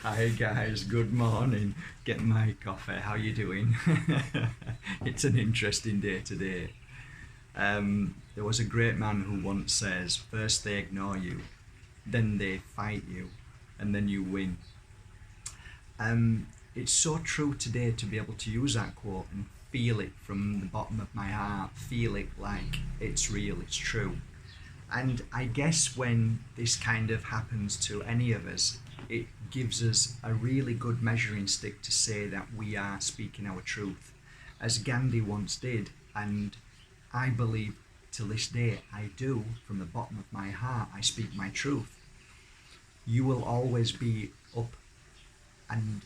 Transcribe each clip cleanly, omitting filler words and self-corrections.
Hi guys, good morning. Get my coffee. How you doing? It's an interesting day today. There was a great man who once says, first they ignore you, then they fight you, and then you win. It's so true today to be able to use that quote and feel it from the bottom of my heart, feel it like it's real, it's true. And I guess when this kind of happens to any of us, it gives us a really good measuring stick to say that we are speaking our truth, as Gandhi once did. And I believe to this day I do, from the bottom of my heart, I speak my truth. You will always be up and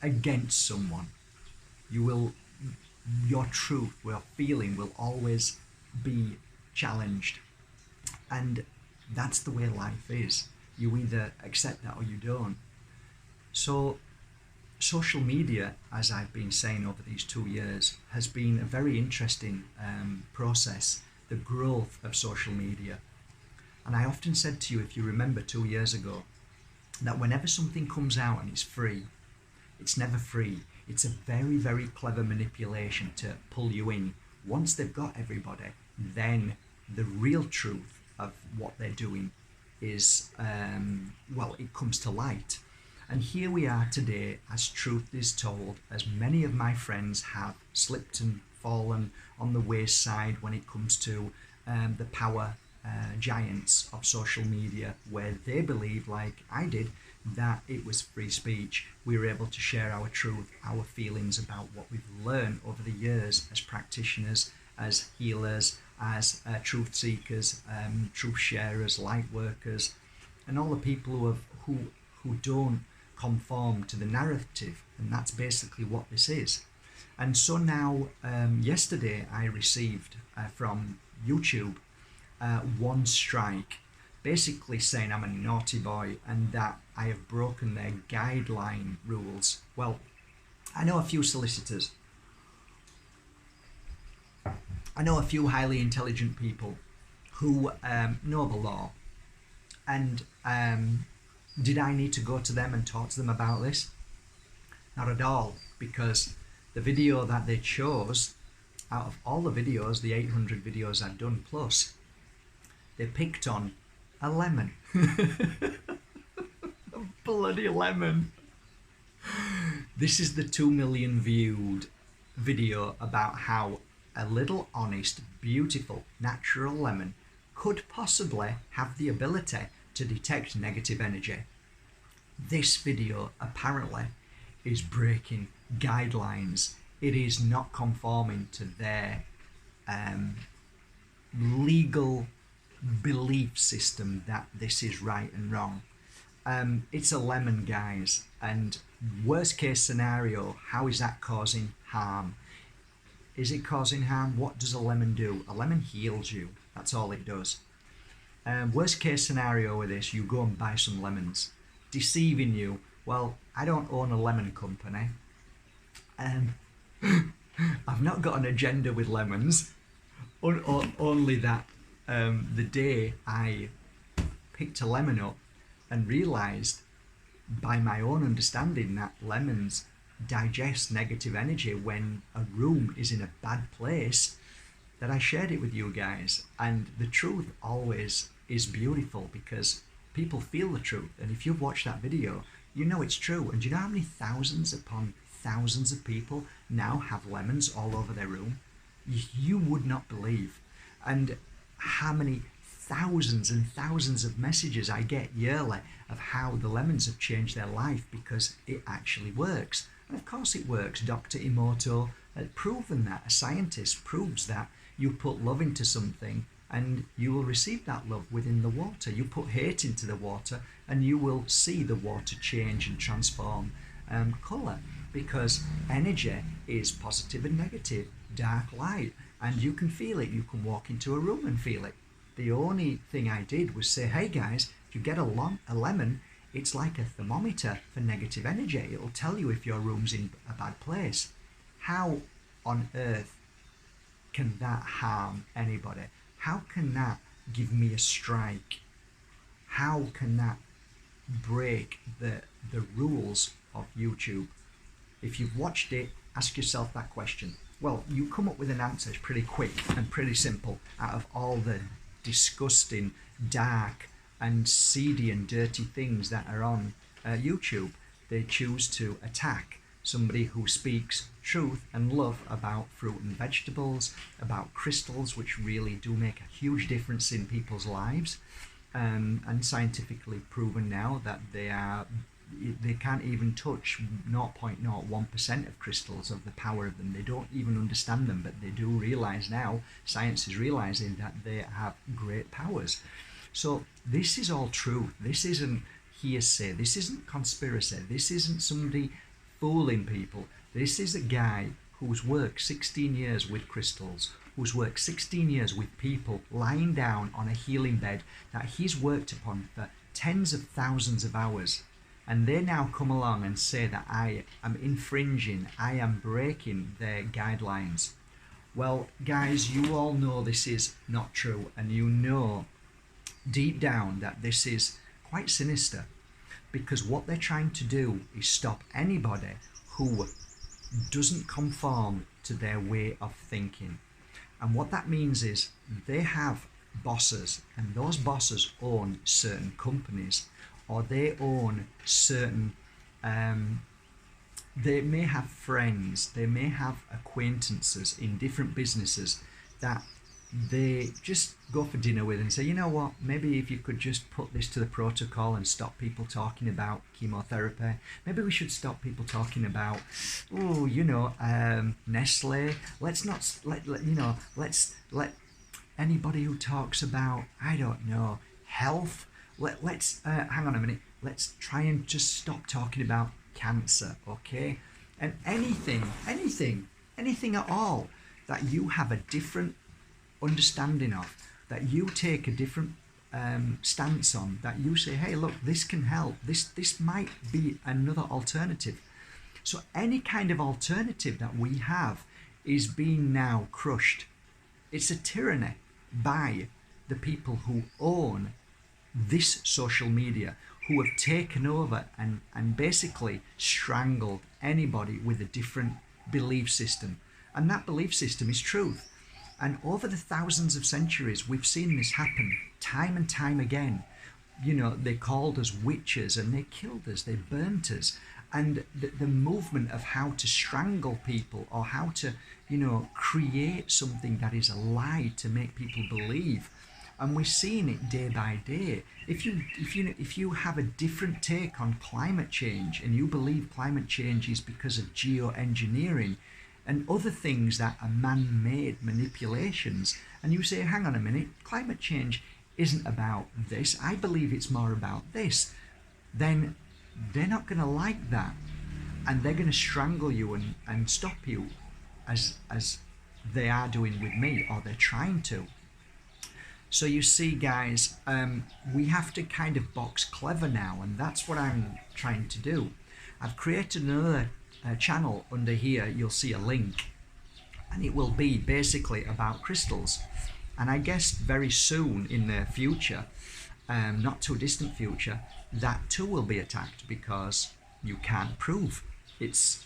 against someone. You will, your truth, your feeling will always be challenged. And that's the way life is. You either accept that or you don't. So, social media, as I've been saying over these 2 years, has been a very interesting process, the growth of social media. And I often said to you, if you remember 2 years ago, that whenever something comes out and it's free, it's never free. It's a very, very clever manipulation to pull you in. Once they've got everybody, then the real truth of what they're doing is, well, it comes to light. And here we are today, as truth is told, as many of my friends have slipped and fallen on the wayside when it comes to the power giants of social media, where they believe, like I did, that it was free speech. We were able to share our truth, our feelings about what we've learned over the years as practitioners, as healers, as truth seekers, truth sharers, light workers, and all the people who don't conform to the narrative. And that's basically what this is. And so now, yesterday I received from YouTube one strike, basically saying I'm a naughty boy and that I have broken their guideline rules. Well, I know a few solicitors. I know a few highly intelligent people who know the law. And did I need to go to them and talk to them about this? Not at all, because the video that they chose, out of all the videos, the 800 videos I've done plus, they picked on a lemon. A bloody lemon. This is the 2 million viewed video about how a little honest, beautiful, natural lemon could possibly have the ability to detect negative energy. This video apparently is breaking guidelines. It is not conforming to their legal belief system that this is right and wrong. It's a lemon, guys, and worst case scenario, how is that causing harm? Is it causing harm? What does a lemon do? A lemon heals you. That's all it does. Worst case scenario with this, you go and buy some lemons, deceiving you. Well, I don't own a lemon company. I've not got an agenda with lemons. Only that the day I picked a lemon up and realised by my own understanding that lemons digest negative energy when a room is in a bad place, that I shared it with you guys. And the truth always is beautiful because people feel the truth. And if you've watched that video, you know it's true. And do you know how many thousands upon thousands of people now have lemons all over their room? You would not believe. And how many thousands and thousands of messages I get yearly of how the lemons have changed their life because it actually works. And of course it works. Dr. Emoto had proven that. A scientist proves that you put love into something and you will receive that love within the water. You put hate into the water and you will see the water change and transform colour, because energy is positive and negative, dark, light, and you can feel it. You can walk into a room and feel it. The only thing I did was say, hey guys, if you get a lemon, it's like a thermometer for negative energy. It'll tell you if your room's in a bad place. How on earth can that harm anybody? How can that give me a strike? How can that break the rules of YouTube. If you've watched it, ask yourself that question. Well, you come up with an answer. It's pretty quick and pretty simple. Out of all the disgusting, dark, and seedy and dirty things that are on YouTube, they choose to attack somebody who speaks truth and love about fruit and vegetables, about crystals, which really do make a huge difference in people's lives, and scientifically proven now that they can't even touch 0.01% of crystals, of the power of them. They don't even understand them, but they do realize now, science is realizing that they have great powers. So this is all truth. This isn't hearsay. This isn't conspiracy. This isn't somebody fooling people. This is a guy who's worked 16 years with crystals, who's worked 16 years with people lying down on a healing bed that he's worked upon for tens of thousands of hours. And they now come along and say that I am infringing, I am breaking their guidelines. Well, guys, you all know this is not true, and you know deep down that this is quite sinister, because what they're trying to do is stop anybody who doesn't conform to their way of thinking. And what that means is they have bosses, and those bosses own certain companies, or they own certain, they may have friends, they may have acquaintances in different businesses that they just go for dinner with and say, you know what, maybe if you could just put this to the protocol and stop people talking about chemotherapy. Maybe we should stop people talking about, Nestle. Let's not let anybody who talks about, I don't know, health. Let's hang on a minute. Let's try and just stop talking about cancer, okay? And anything at all that you have a different understanding of, that you take a different stance on, that you say, hey, look, this can help. This might be another alternative. So any kind of alternative that we have is being now crushed. It's a tyranny by the people who own this social media, who have taken over and basically strangled anybody with a different belief system. And that belief system is truth. And over the thousands of centuries, we've seen this happen time and time again. You know, they called us witches and they killed us, they burnt us. And the movement of how to strangle people, or how to, create something that is a lie to make people believe. And we're seeing it day by day. If you have a different take on climate change, and you believe climate change is because of geoengineering and other things that are man-made manipulations, and you say, hang on a minute, climate change isn't about this, I believe it's more about this, then they're not going to like that, and they're going to strangle you and stop you, as they are doing with me, or they're trying to. So you see, guys, we have to kind of box clever now, and that's what I'm trying to do. I've created another channel under here. You'll see a link, and it will be basically about crystals. And I guess very soon in the future, not too distant future, that too will be attacked, because you can't prove it's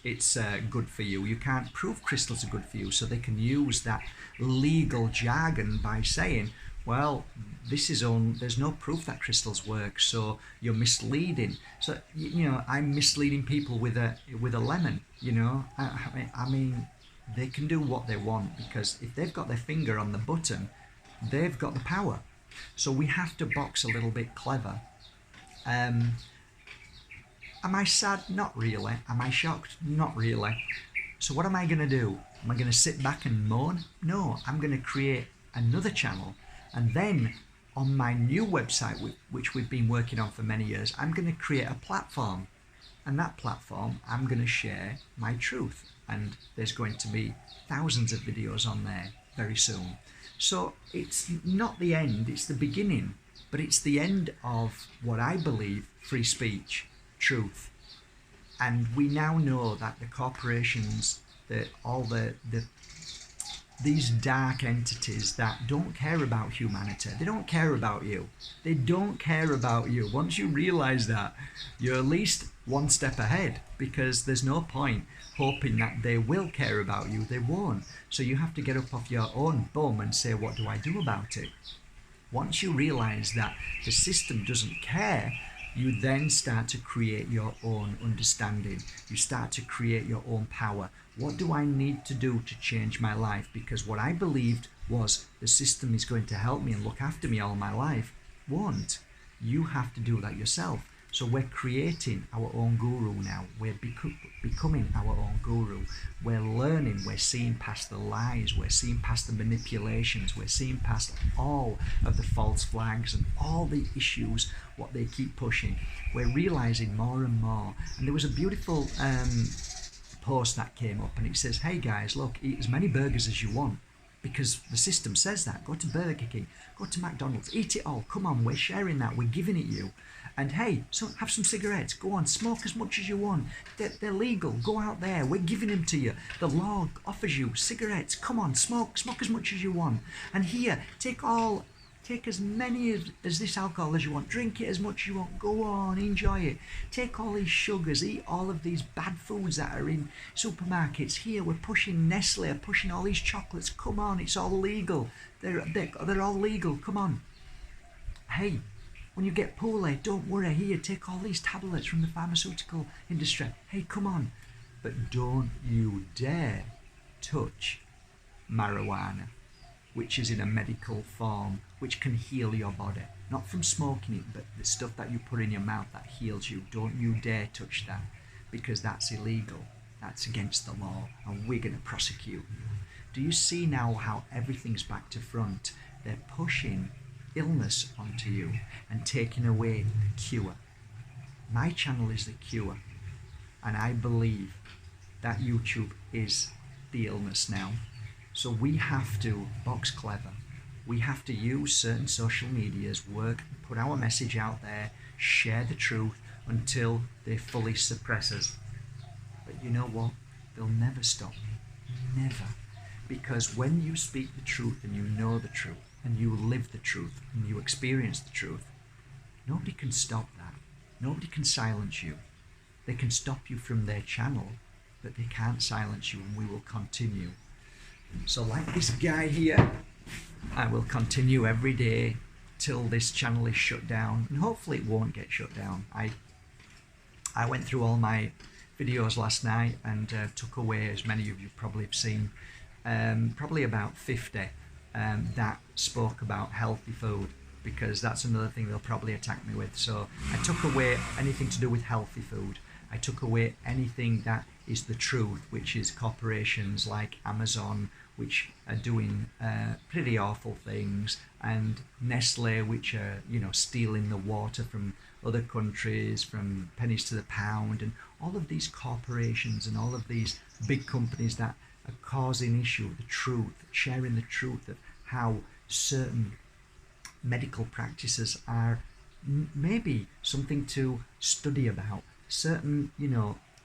good for you. You can't prove crystals are good for you, so they can use that legal jargon by saying, well, there's no proof that crystals work, so you're misleading. So I'm misleading people with a lemon. I mean, they can do what they want, because if they've got their finger on the button, they've got the power. So we have to box a little bit clever. Am I sad? Not really. Am I shocked? Not really. So what am I going to do? Am I going to sit back and moan? No, I'm going to create another channel. And then on my new website, which we've been working on for many years, I'm going to create a platform. And that platform, I'm going to share my truth. And there's going to be thousands of videos on there very soon. So it's not the end, it's the beginning. But it's the end of what I believe, free speech, truth. And we now know that the corporations, all the these dark entities that don't care about humanity. They don't care about you. They don't care about you. Once you realize that, you're at least one step ahead, because there's no point hoping that they will care about you. They won't. So you have to get up off your own bum and say, what do I do about it? Once you realize that the system doesn't care, you then start to create your own understanding. You start to create your own power. What do I need to do to change my life? Because what I believed was the system is going to help me and look after me all my life won't. You have to do that yourself. So we're creating our own guru now. We're becoming our own guru. We're learning. We're seeing past the lies. We're seeing past the manipulations. We're seeing past all of the false flags and all the issues, what they keep pushing. We're realizing more and more. And there was a beautiful post that came up, and it says, hey guys, look, eat as many burgers as you want, because the system says that. Go to Burger King, go to McDonald's, eat it all. Come on, we're sharing that, we're giving it you. And hey, so have some cigarettes, go on, smoke as much as you want. They're legal, go out there, we're giving them to you. The law offers you cigarettes, come on, smoke as much as you want. And here, take as many as this alcohol as you want, drink it as much as you want, go on, enjoy it. Take all these sugars, eat all of these bad foods that are in supermarkets. Here, we're pushing Nestle, pushing all these chocolates, come on, it's all legal. They're all legal, come on. Hey, when you get poorly, don't worry, here, take all these tablets from the pharmaceutical industry. Hey, come on. But don't you dare touch marijuana, which is in a medical form, which can heal your body. Not from smoking it, but the stuff that you put in your mouth that heals you. Don't you dare touch that, because that's illegal. That's against the law, and we're going to prosecute you. Do you see now how everything's back to front? They're pushing illness onto you and taking away the cure. My channel is the cure, and I believe that YouTube is the illness now. So we have to box clever. We have to use certain social medias, work, put our message out there, share the truth until they fully suppress us. But you know what? They'll never stop. Never. Because when you speak the truth and you know the truth and you live the truth and you experience the truth, nobody can stop that. Nobody can silence you. They can stop you from their channel, but they can't silence you, and we will continue. So like this guy here, I will continue every day till this channel is shut down, and hopefully it won't get shut down. I went through all my videos last night and took away, as many of you probably have seen, probably about 50 that spoke about healthy food, because that's another thing they'll probably attack me with. So I took away anything to do with healthy food. I took away anything that is the truth, which is corporations like Amazon, which are doing pretty awful things, and Nestle, which are, stealing the water from other countries, from pennies to the pound, and all of these corporations and all of these big companies that are causing issue, the truth, sharing the truth of how certain medical practices are maybe something to study about. Certain,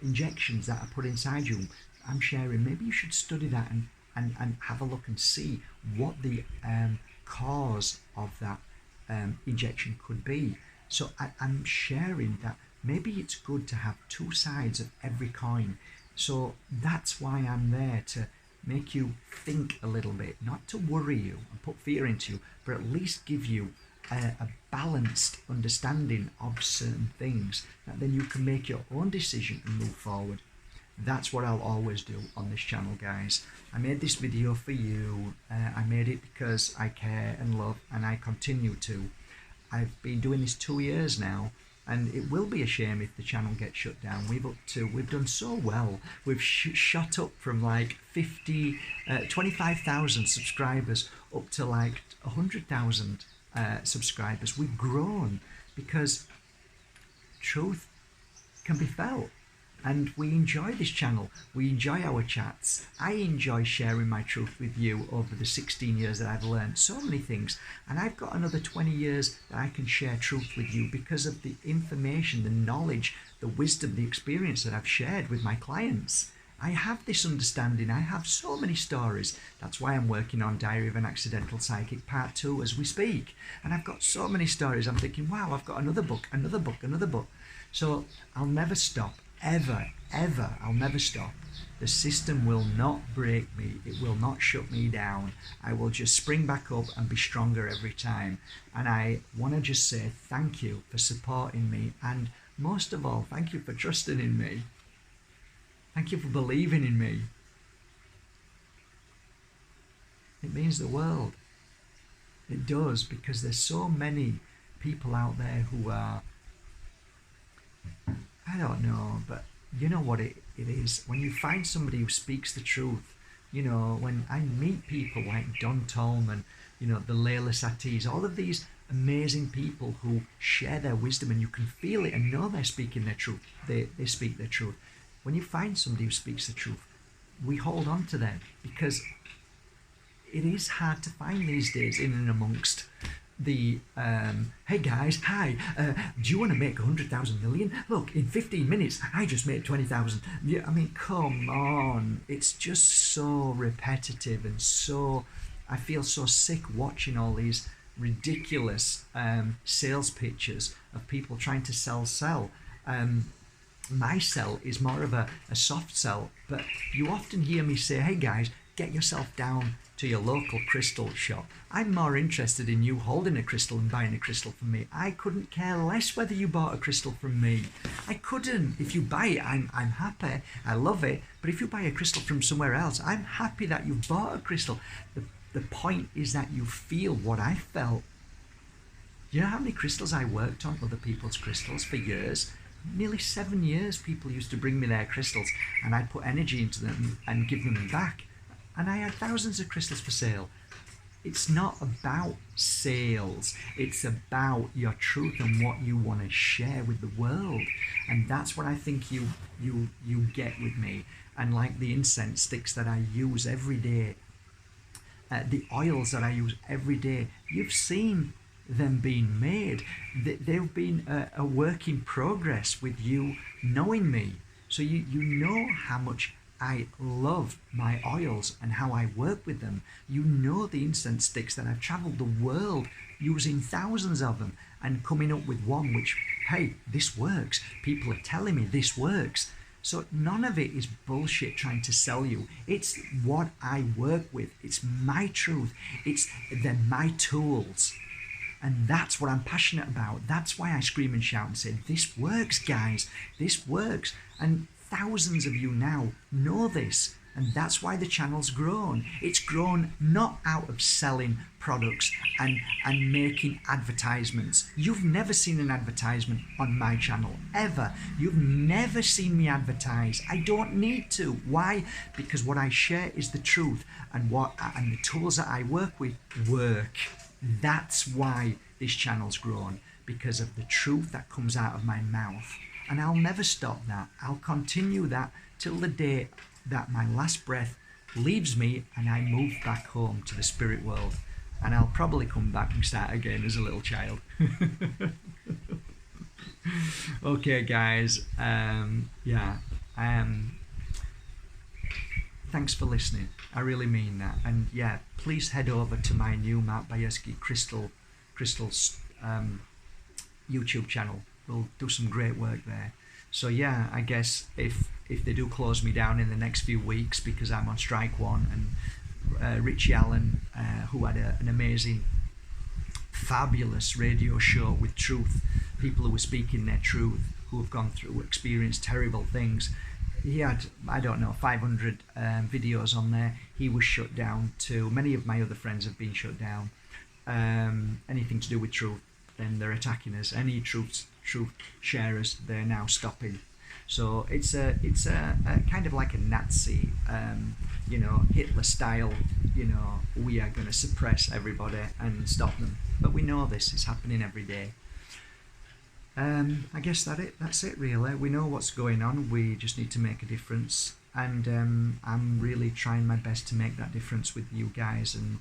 injections that are put inside you, I'm sharing, maybe you should study that and have a look and see what the cause of that injection could be. So I'm sharing that maybe it's good to have two sides of every coin. So that's why I'm there, to make you think a little bit, not to worry you and put fear into you, but at least give you a balanced understanding of certain things, that then you can make your own decision and move forward. That's what I'll always do on this channel, guys. I made this video for you. I made it because I care and love, and I continue to. I've been doing this 2 years now, and it will be a shame if the channel gets shut down. We've done so well. We've shot up from like 25,000 subscribers up to like 100,000 subscribers. We've grown because truth can be felt, and we enjoy this channel. We enjoy our chats. I enjoy sharing my truth with you over the 16 years that I've learned so many things, and I've got another 20 years that I can share truth with you because of the information, the knowledge, the wisdom, the experience that I've shared with my clients. I have this understanding. I have so many stories. That's why I'm working on Diary of an Accidental Psychic Part 2 as we speak. And I've got so many stories. I'm thinking, wow, I've got another book, another book, another book. So I'll never stop, ever, ever. I'll never stop. The system will not break me. It will not shut me down. I will just spring back up and be stronger every time. And I want to just say thank you for supporting me. And most of all, thank you for trusting in me. Thank you for believing in me. It means the world. It does, because there's so many people out there who are, I don't know, but you know what it is. When you find somebody who speaks the truth, you know, when I meet people like Don Tolman, you know, the Layla Satis, all of these amazing people who share their wisdom, and you can feel it and know they're speaking their truth. They speak their truth. When you find somebody who speaks the truth, we hold on to them, because it is hard to find these days in and amongst the hey guys, hi, do you want to make 100,000 million? Look, in 15 minutes I just made 20,000. Yeah, I mean, come on. It's just so repetitive, and so I feel so sick watching all these ridiculous sales pitches of people trying to sell. My sell is more of a soft sell, but you often hear me say, hey guys, get yourself down to your local crystal shop. I'm more interested in you holding a crystal and buying a crystal from me. I couldn't care less whether you bought a crystal from me. I couldn't. If you buy it, I'm happy. I love it. But if you buy a crystal from somewhere else, I'm happy that you bought a crystal. The point is that you feel what I felt. You know how many crystals I worked on, other people's crystals, for years? Nearly 7 years people used to bring me their crystals, and I'd put energy into them and give them back. And I had thousands of crystals for sale. It's not about sales. It's about your truth and what you want to share with the world. And that's what I think you get with me. And like the incense sticks that I use every day, the oils that I use every day, you've seen them being made. They've been a work in progress with you knowing me. So you know how much I love my oils and how I work with them. You know the incense sticks that I've traveled the world using thousands of them and coming up with one which, hey, this works. People are telling me this works. So none of it is bullshit trying to sell you. It's what I work with. It's my truth. They're my tools. And that's what I'm passionate about. That's why I scream and shout and say, this works, guys. This works. And thousands of you now know this. And that's why the channel's grown. It's grown not out of selling products and making advertisements. You've never seen an advertisement on my channel, ever. You've never seen me advertise. I don't need to. Why? Because what I share is the truth, and the tools that I work with work. That's why this channel's grown, because of the truth that comes out of my mouth. And I'll never stop that. I'll continue that till the day that my last breath leaves me and I move back home to the spirit world. And I'll probably come back and start again as a little child. Okay, guys. Thanks for listening. I really mean that. And yeah, please head over to my new Mark Bajerski Crystals YouTube channel. We'll do some great work there. So yeah, I guess if they do close me down in the next few weeks because I'm on strike one, and Richie Allen, who had an amazing, fabulous radio show with truth, people who were speaking their truth, who have gone through, experienced terrible things. He had, I don't know, 500 videos on there. He was shut down too. Many of my other friends have been shut down. Anything to do with truth, then they're attacking us. Any truth sharers, they're now stopping. So it's a kind of like a Nazi, Hitler style. We are going to suppress everybody and stop them. But we know this is happening every day. I guess that's it really. We know what's going on. We just need to make a difference, and I'm really trying my best to make that difference with you guys, and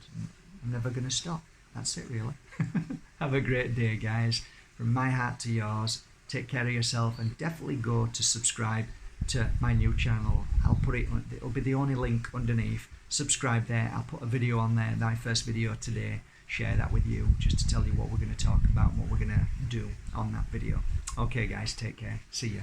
I'm never going to stop. That's it really. Have a great day, guys. From my heart to yours, take care of yourself, and definitely go to subscribe to my new channel, I'll put it, it'll be the only link underneath. Subscribe there. I'll put a video on there, my first video today. Share that with you, just to tell you what we're going to talk about and what we're going to do on that video. Okay guys, take care. See ya.